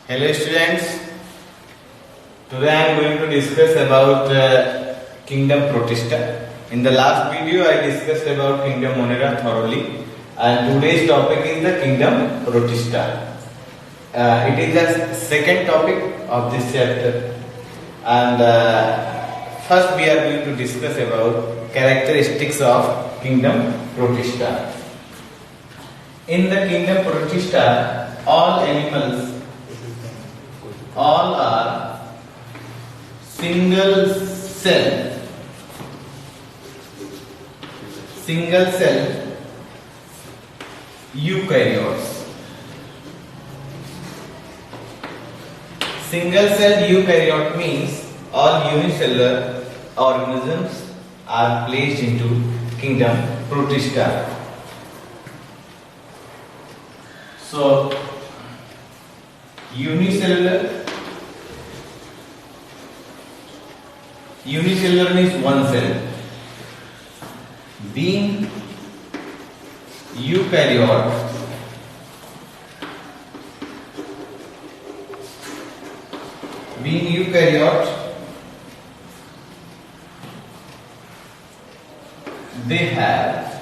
Hello students, today I am going to discuss about kingdom Protista. In the last video I discussed about kingdom Monera thoroughly, and today's topic is the kingdom Protista. It is the second topic of this chapter, and first we are going to discuss about characteristics of kingdom Protista. In the kingdom Protista, all animals all are single cell eukaryotes. Single cell eukaryote means all unicellular organisms are placed into kingdom Protista. So unicellular means one cell. Being eukaryote, they have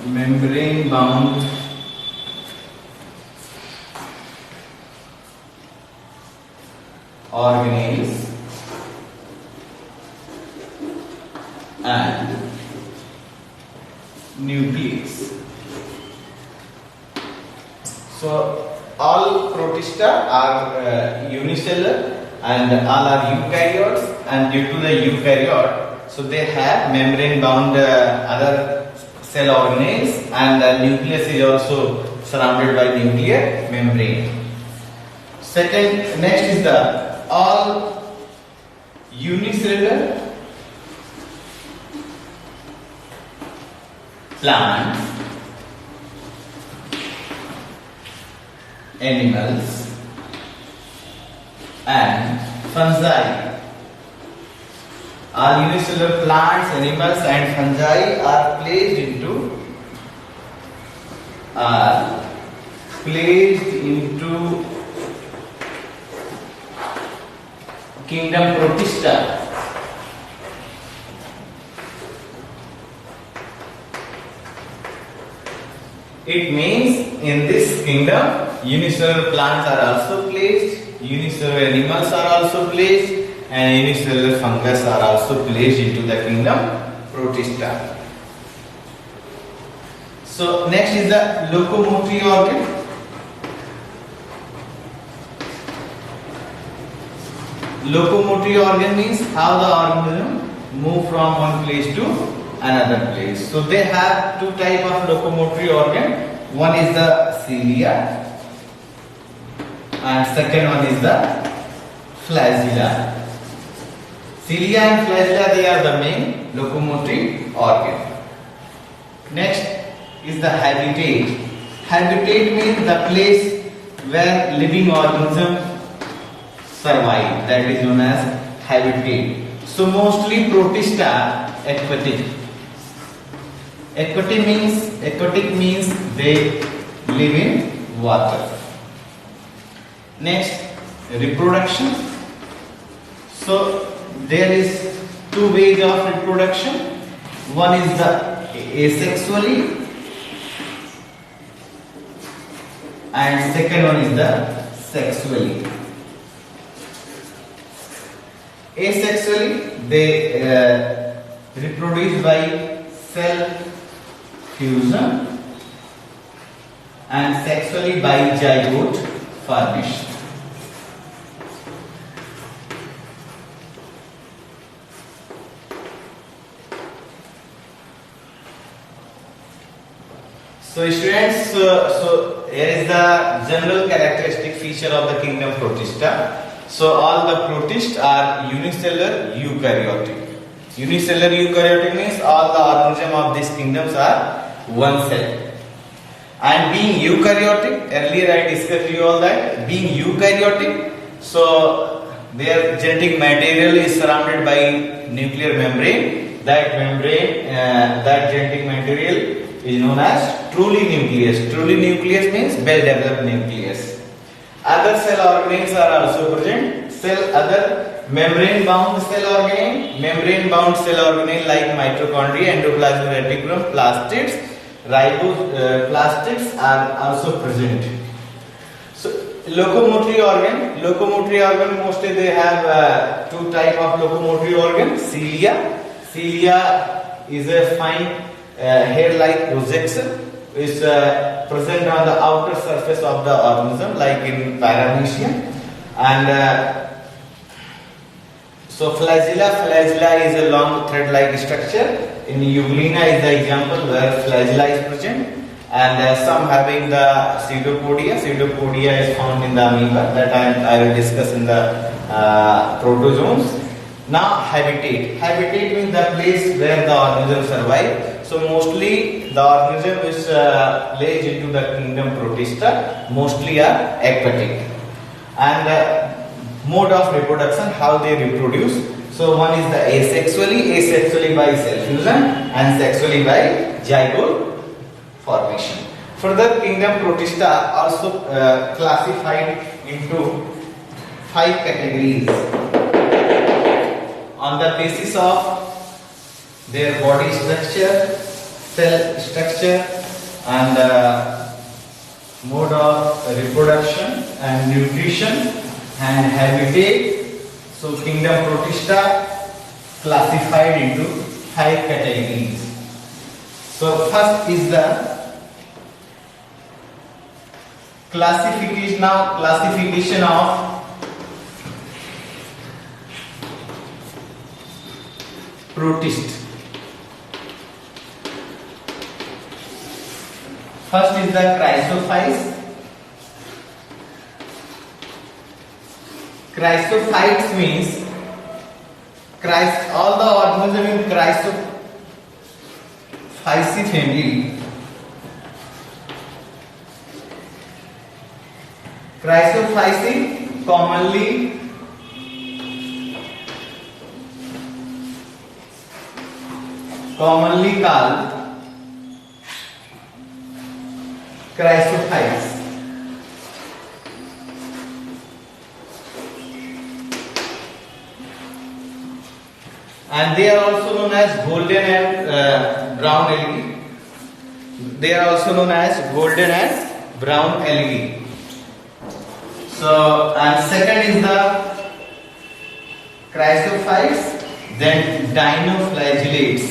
membrane bound organelles and nucleus. So all Protista are unicellular and all are eukaryotes, and due to the eukaryote, so they have membrane bound other cell organelles, and the nucleus is also surrounded by nuclear membrane. Next is the all unicellular plants, animals and fungi. All unicellular plants, animals and fungi are placed into kingdom Protista. It means in this kingdom unicellular plants are also placed, unicellular animals are also placed, and unicellular fungus are also placed into the kingdom Protista. So next is the locomotory organ. Locomotory organ means how the organism move from one place to another place. So they have two type of locomotory organ. One is the cilia and second one is the flagella. Cilia and flagella, they are the main locomotory organ. Next is the habitat. Habitat means the place where living organisms survive. That is known as habitat. So mostly Protista aquatic. Aquatic means they live in water. Next, reproduction. So there is two ways of reproduction. One is the asexually and second one is the sexually. Asexually, they reproduce by cell fusion, and sexually by zygote formation. So students, so here is the general characteristic feature of the kingdom Protista. So all the protists are unicellular eukaryotic. Unicellular eukaryotic means all the organisms of these kingdoms are one cell. And being eukaryotic, earlier I discussed you all that being eukaryotic, so their genetic material is surrounded by nuclear membrane. That genetic material is known as truly nucleus. Truly nucleus means well-developed nucleus. Other cell organelles are also present. Other membrane-bound cell organelle like mitochondria, endoplasmic reticulum, plastids, plastids are also present. So locomotory organ mostly they have two type of locomotory organ. Cilia is a fine hair-like projection is present on the outer surface of the organism like in paramecium. And so flagella is a long thread-like structure. In Euglena is the example where flagella is present. And some having the pseudopodia. Pseudopodia is found in the amoeba that I will discuss in the protozoans. Now habitat means the place where the organism survive. So mostly the organism is lays into the kingdom Protista, mostly are aquatic. And mode of reproduction, how they reproduce. So one is the asexually by cell fusion and sexually by zygote formation. Further, kingdom Protista are also classified into 5 categories on the basis of their body structure, cell structure, and mode of reproduction and nutrition and habitat. So kingdom Protista classified into 5 categories. So first is the classification of protist. First is the chrysophytes. Chrysophytes means all the organisms in Chrysophyceae family. Chrysophyceae commonly called chrysophytes. And they are also known as golden and brown algae. They are also known as golden and brown algae. So, and second is the chrysophytes, then dinoflagellates.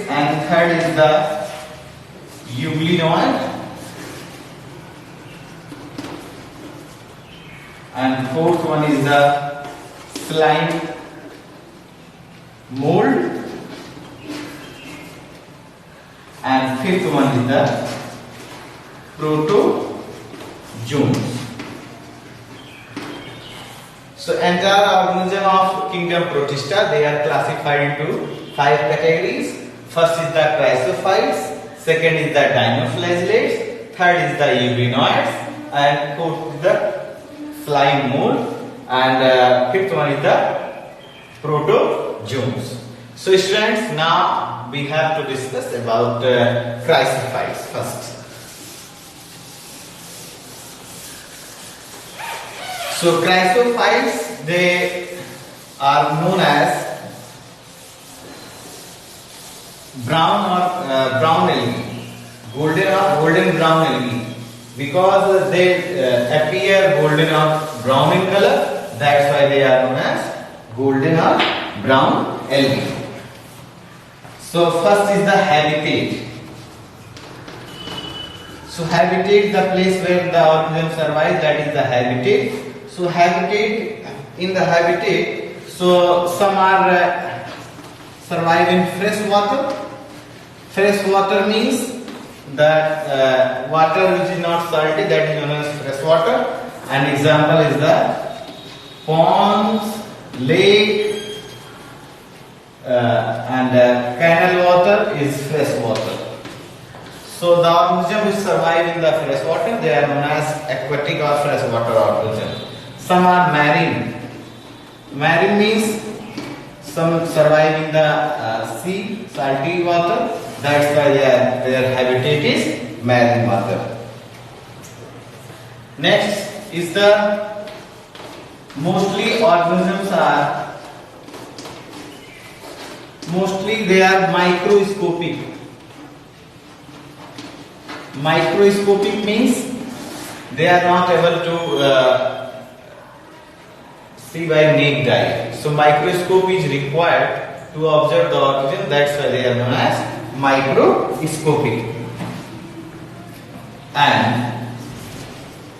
And third is the euglenoid. And fourth one is the slime mold. And fifth one is the protozoans. So entire organism of kingdom Protista, they are classified into 5 categories. First is the chrysophytes, second is the dinoflagellates, third is the euglenoids, and fourth is the slime mold, and fifth one is the protozoans. So students, now we have to discuss about chrysophytes first. So chrysophytes, they are known as brown algae, golden brown algae, because they appear golden or brown in color. That's why they are known as golden or brown algae. So first is the habitat. So habitat, the place where the organism survives, that is the habitat. So in the habitat, so some are survive in fresh water. Fresh water means that water which is not salty, that is known as fresh water. An example is the ponds, lake, and canal water is fresh water. So the organism which survive in the fresh water, they are known as aquatic or freshwater organism. Some are marine. Marine means some survive in the sea, salty water. That's why their habitat is marine water. Next is the mostly they are microscopic. Microscopic means they are not able to see by naked eye. So microscope is required to observe the organism. That's why they are known as microscopic. And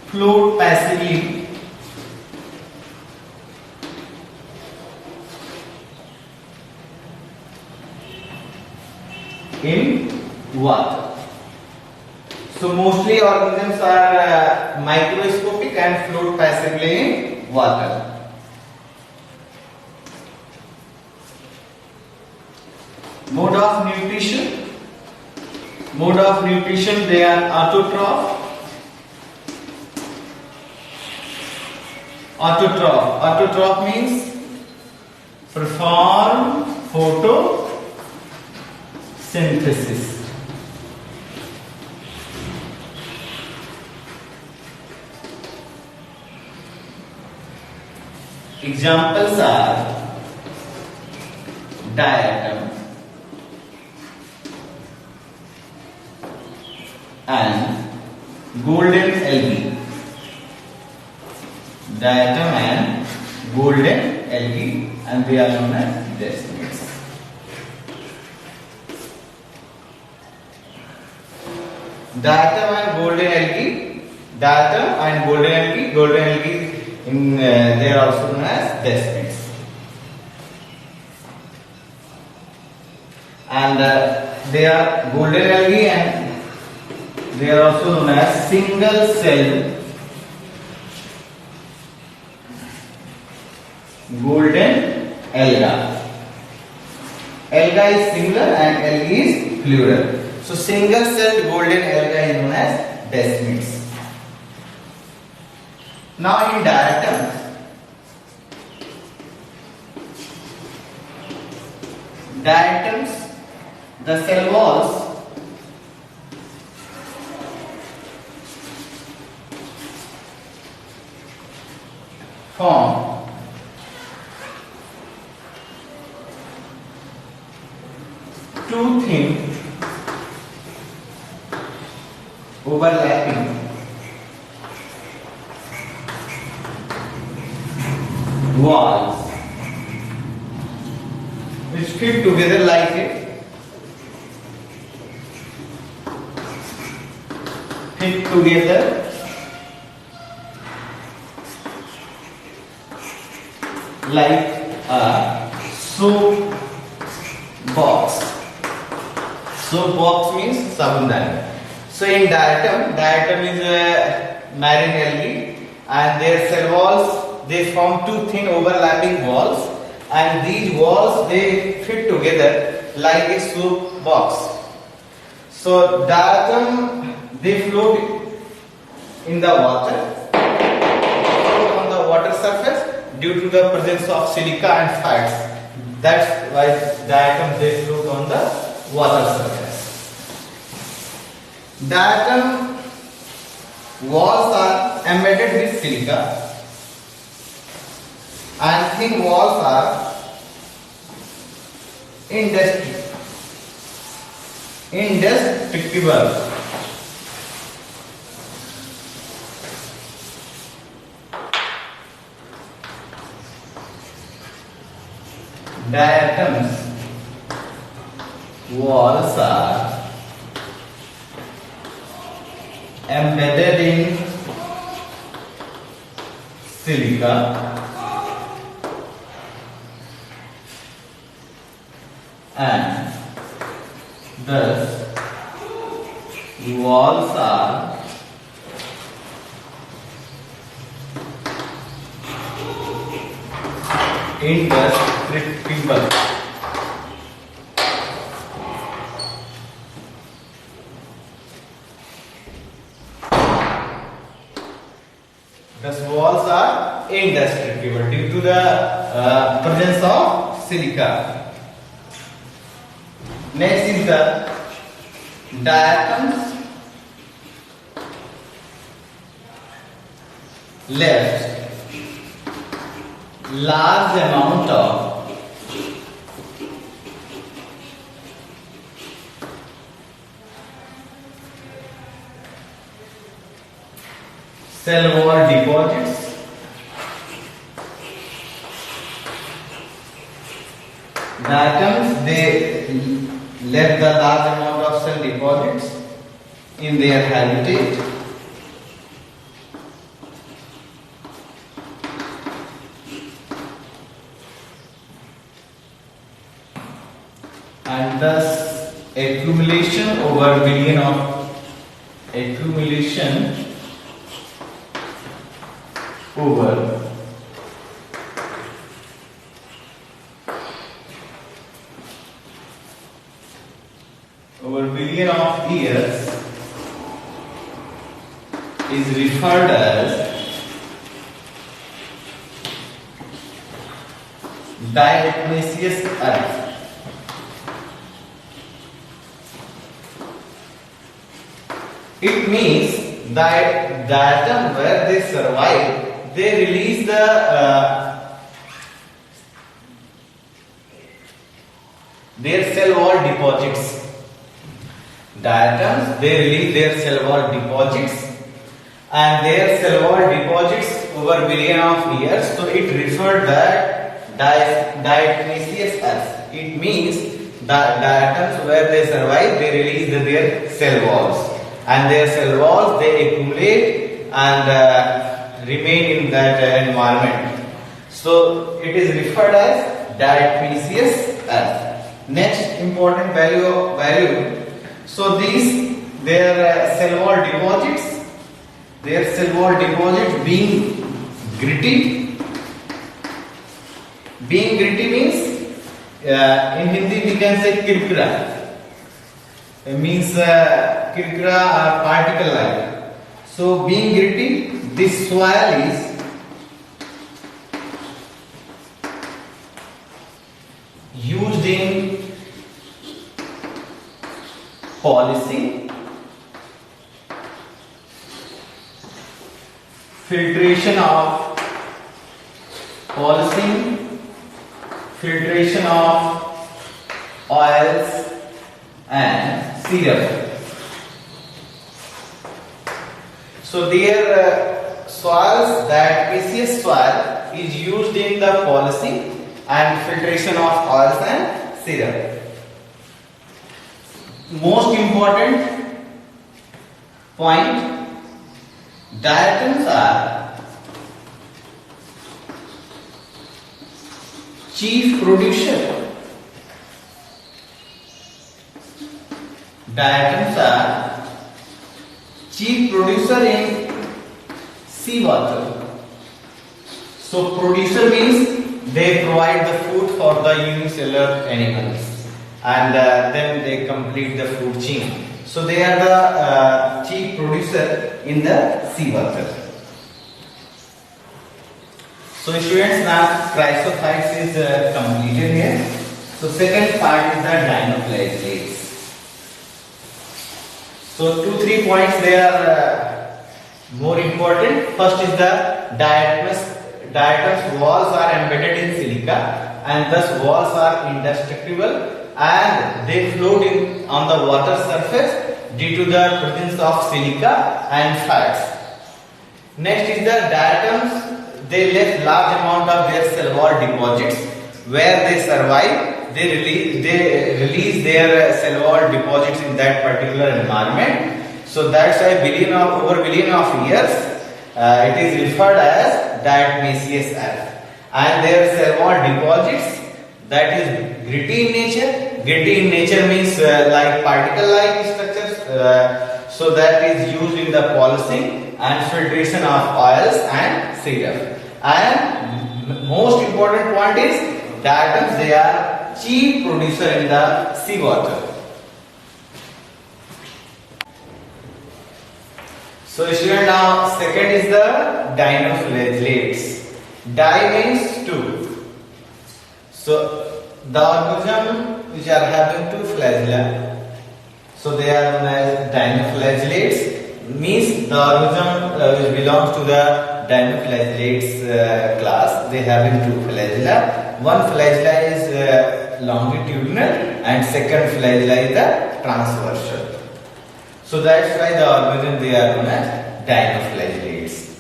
float passively in water. So mostly organisms are microscopic and float passively in water. Mode of nutrition. Mode of nutrition, they are autotroph. Autotroph means perform photosynthesis. Examples are diatom and golden algae. Diatom and golden algae, and they are known as decimates. Diatom and golden algae they are also known as decimates. And they are golden algae and they are also known as single cell golden alga. Alga is singular and algae is plural. So single celled golden alga is known as decimates. Now in diatom, diatoms, the cell walls form two thin overlapping walls which fit together like it. Fit together like a soap box. Soap box means sabundan. So in diatom is a marine algae and their cell walls, they form two thin overlapping walls, and these walls they fit together like a soap box. So diatom, they float in the water, on the water surface due to the presence of silica and fats. That's why diatom they float on the water surface. Diatom walls are embedded with silica and thin walls are indestructible. Diatoms walls are embedded in silica and thus walls are indestructible. Thus walls are indestructible due to the presence of silica. Next is the diatoms left large amount of cell wall deposits. Diatoms, they left the large amount of cell deposits in their habitat. And thus accumulation over billion of accumulation over billion of years is referred as diatomaceous earth. It means that the atom where they survive, they release their cell wall deposits. Diatoms, they release their cell wall deposits, and their cell wall deposits over billion of years. So it referred that diatomaceous earth. It means that diatoms where they survive, they release their cell walls. And their cell walls, they accumulate and remain in that environment. So it is referred as diatomaceous earth. Next important value. So these their cell wall deposits, being gritty. Being gritty means in Hindi we can say kirkra. It means kirkra or particle like. So being gritty, this soil is used in polishing, filtration of oils and syrup. So their soils, that aqueous soil is used in the polishing and filtration of oils and syrup. Most important point, diatoms are chief producer. Diatoms are chief producer in seawater. So producer means they provide the food for the unicellular animals, and then they complete the food chain. So they are the chief producer in the seawater. So students, now chrysophytes is completed here. So second part is the dinoflagellates. So 2-3 points they are more important. First is the diatoms walls are embedded in silica, and thus walls are indestructible, and they float on the water surface due to the presence of silica and fats. Next is the diatoms, they left large amount of their cell wall deposits. Where they survive, they release their cell wall deposits in that particular environment. So that's why over billion of years it is referred as diatomaceous earth. And their cell wall deposits, that is gritty in nature. Gritty in nature means like particle-like structures. So that is used in the polishing and filtration of oils and syrup. And most important point is diatoms, they are chief producer in the seawater. So student, now second is the dinoflagellates. Di means two. So the organism which are having two flagella, so they are known as dinoflagellates. Means the organism which belongs to the dinoflagellates class, they having two flagella. One flagella is longitudinal and second flagella is the transversal. So that's why the organism they are known as dinoflagellates.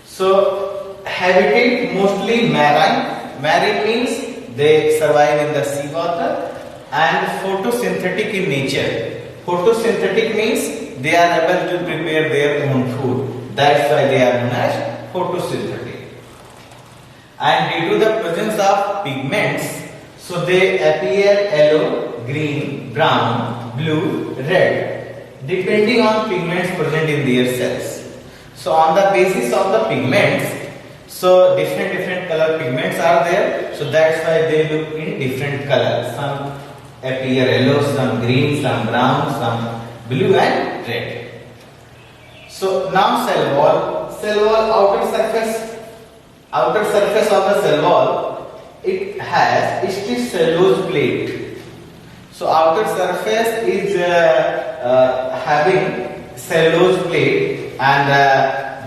So habitat mostly marine. Marine means they survive in the seawater, and photosynthetic in nature. Photosynthetic means they are able to prepare their own food. That's why they are known as photosynthetic. And due to the presence of pigments, so they appear yellow, green, brown, blue, red, depending on pigments present in their cells. So on the basis of the pigments, so different color pigments are there. So that's why they look in different colors. Some appear yellow, some green, some brown, some blue and red. So now cell wall. Cell wall outer surface of the cell wall, it has cellulose plate. So outer surface is having cellulose plate, and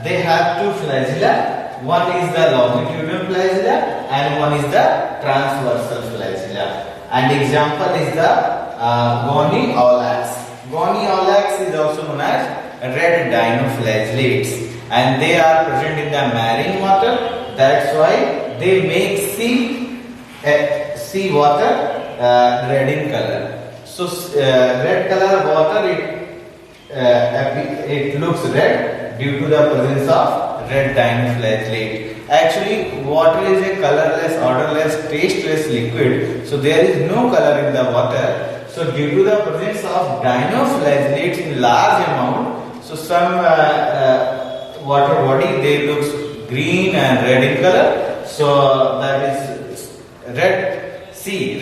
they have two flagella. One is the longitudinal flagella and one is the transversal flagella. And example is the Goniolax. Goniolax is also known as red dinoflagellates, and they are present in the marine water. That's why they make sea water red in color. So red color water, it looks red due to the presence of red dinoflagellate. Actually, water is a colorless, odorless, tasteless liquid. So there is no color in the water. So due to the presence of dinoflagellates in large amount, so some water body they looks green and red in color. So that is Red Sea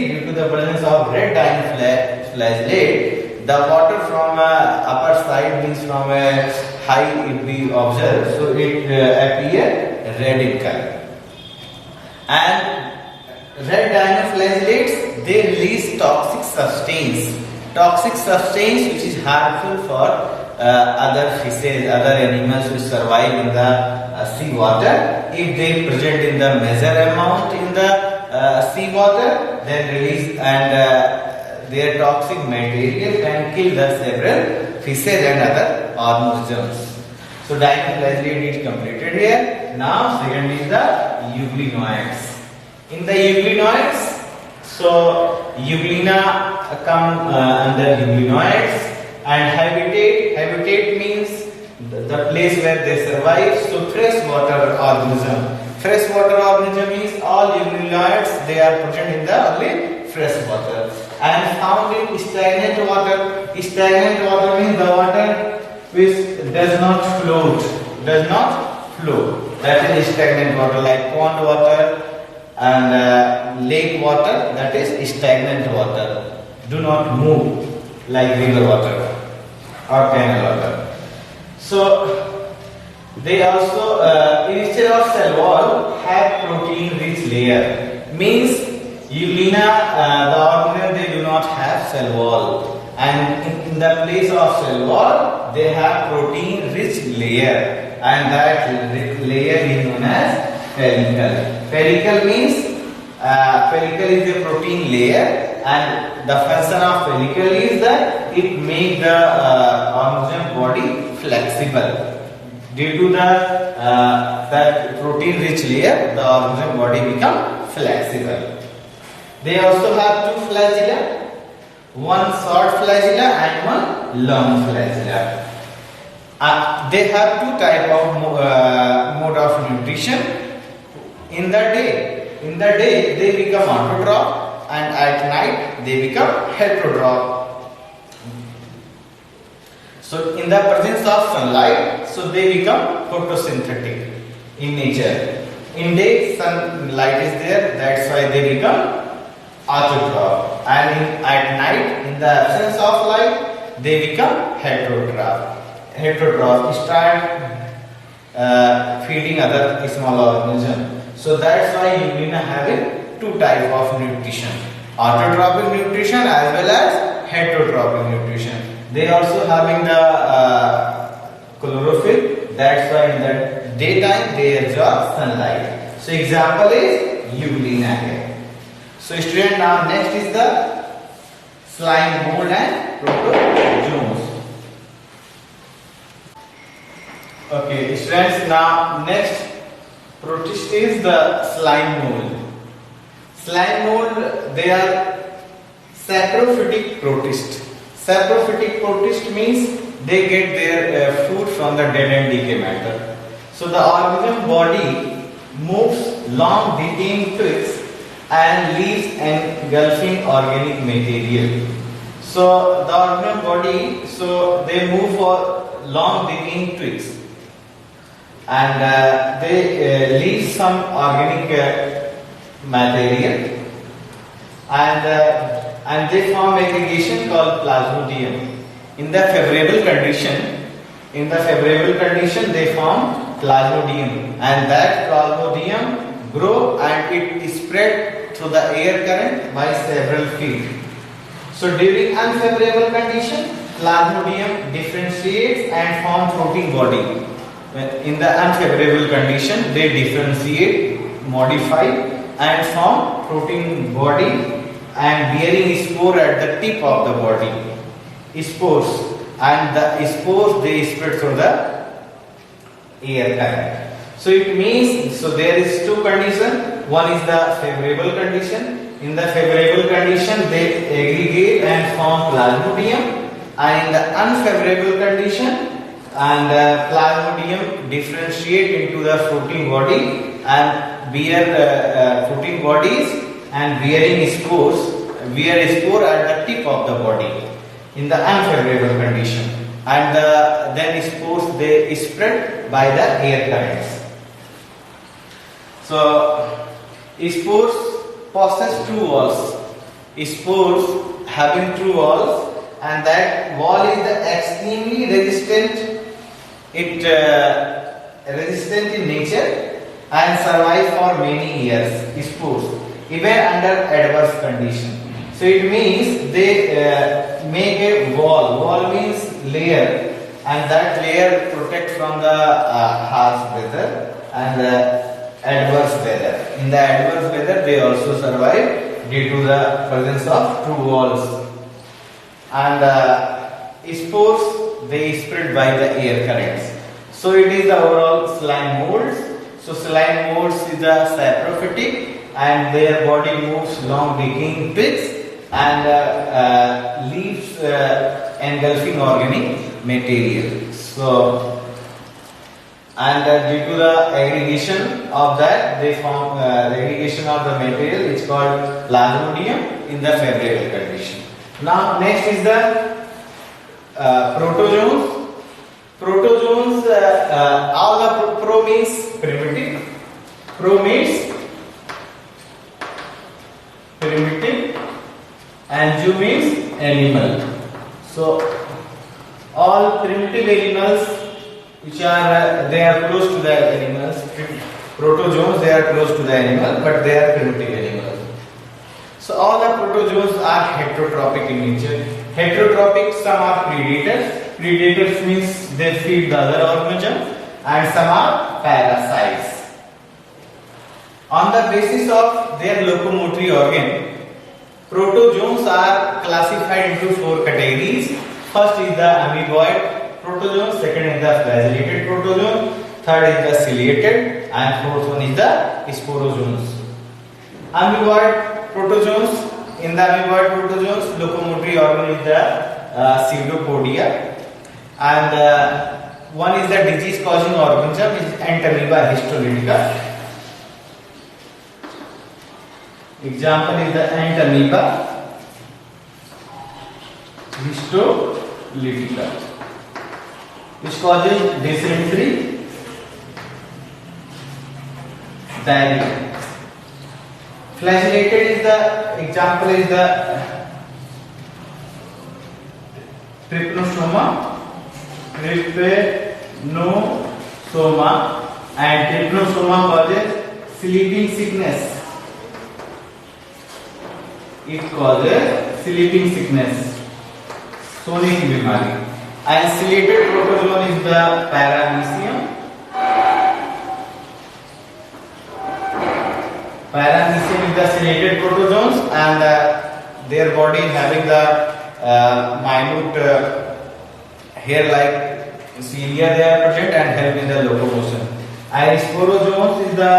due to the presence of red dinoflagellate. The water from upper side means from a high if we observe, so it appear red in color. And red dinoflagellates, they release toxic substance which is harmful for other fishes, other animals who survive in the sea water. If they present in the measure amount in the sea water, then release, and their toxic material can kill the several fishes and other organisms. So dinoflagellate is completed here. Now second is the euglenoids. In the euglenoids, so euglena come under euglenoids, and habitat means the place where they survive. So freshwater organism. Freshwater organism means all euglenoids, they are present in the only fresh water, and found in stagnant water. Stagnant water means the water which does not flow. That is stagnant water, like pond water and lake water. That is stagnant water. Do not move like river water or canal water. So they also instead of cell wall have protein rich layer. Means Euglena, the organism, they do not have cell wall, and in the place of cell wall they have protein rich layer, and that layer is known as pellicle. Pellicle means pellicle is a protein layer, and the function of pellicle is that it makes the organism body flexible. Due to the that protein rich layer, the organism body become flexible. They also have two flagella, one short flagella and one long flagella. They have two type of mode of nutrition. In the day they become autotroph, and at night they become heterotroph. So in the presence of sunlight, so they become photosynthetic in nature. In day sunlight is there, that's why they become autotroph, and at night in the absence of light they become heterotroph. heterotroph, start feeding other small organism. So that's why Eulina having two type of nutrition, autotrophic nutrition as well as heterotrophic nutrition. They also having the chlorophyll. That's why in the daytime they absorb sunlight. So example is Eulina here. So student, now next is the slime mold and protozoans. Okay, students, now next protist is the slime mold. Slime mold, they are saprophytic protist. Saprophytic protist means they get their food from the dead and decay matter. So the organism body moves long decaying twigs and leaves engulfing organic material. So the organism body, so they move for long decaying twigs and they leave some organic material and they form aggregation called plasmodium. In the favorable condition, they form plasmodium, and that plasmodium grow and it spread through the air current by several feet. So during unfavorable condition, plasmodium differentiates and form floating body. In the unfavorable condition, they differentiate, modify and form floating body and bearing spore at the tip of the body. Spores, and the spores they spread through the air current. So it means, so there is two conditions. One is the favorable condition. In the favorable condition, they aggregate and form plasmodium, and in the unfavorable condition, and plasmodium differentiate into the floating body and bear floating bodies and bearing spores, bear spore at the tip of the body in the unfavorable condition, and then spores they spread by the air currents. So spores possess two walls. Spores having two walls, and that wall is the extremely resistant. It resistant in nature and survive for many years. Spores even under adverse condition. So it means they make a wall. Wall means layer, and that layer protect from the harsh weather and adverse weather. In the adverse weather, they also survive due to the presence of two walls. And spores they spread by the air currents. So it is the overall slime molds. So slime molds is the saprophytic, and their body moves long decaying twigs and leaves engulfing organic material. So and due to the aggregation of that, they form the aggregation of the material which is called plasmodium in the favorable condition. Now next is the protozoans. Protozoans, all the pro means primitive. Pro means primitive, and zoo means animal. So all primitive animals which are they are close to the animals. Protozoans, they are close to the animal, but they are primitive animals. So all the protozoans are heterotrophic in nature. Heterotrophic, some are predators. Predators means they feed the other organism, and some are parasites. On the basis of their locomotory organ, protozoans are classified into four categories. First is the amoeboid protozoan, second is the flagellated protozoan, third is the ciliated, and fourth one is the sporozoans. Amoeboid protozoans, in the amoeboid protozoans, locomotory organ is the pseudopodia, and one is the disease causing organism is Entamoeba histolytica. Example is the Entamoeba histolytica, which causes dysentery, diarrhea. Flagellated is the example is the trypanosoma trypanosoma, and trypanosoma causes sleeping sickness. It causes sleeping sickness, सोने की बीमारी. And ciliated protozoon is the paramecium. Paramecium is the ciliated protozoans, and their body having the minute hair-like cilia they are present and help in the locomotion. And sporozoans is the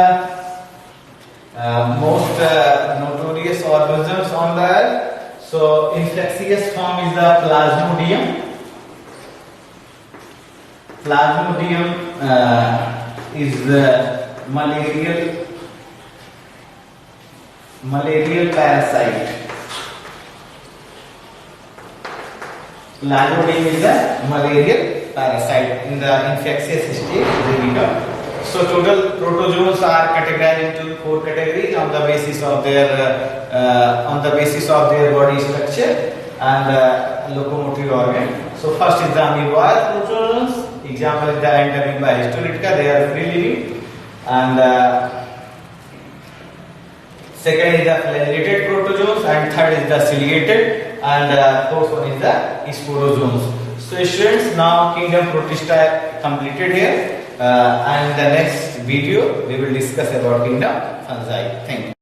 most notorious organisms on the earth. So infectious form is the Plasmodium. Plasmodium is the malarial parasite. Plasmodium is the malarial parasite in the infectious state. So total protozoans are categorized into 4 categories on the basis of their body structure and locomotive organ. So first is the amoeboid protozoans. Example is the Entamoeba histolytica. They are free living. And second is the flagellated protozoans, and third is the ciliated, and fourth one is the sporozoans. So students, now kingdom Protista completed here, and in the next video we will discuss about kingdom fungi. Thank you.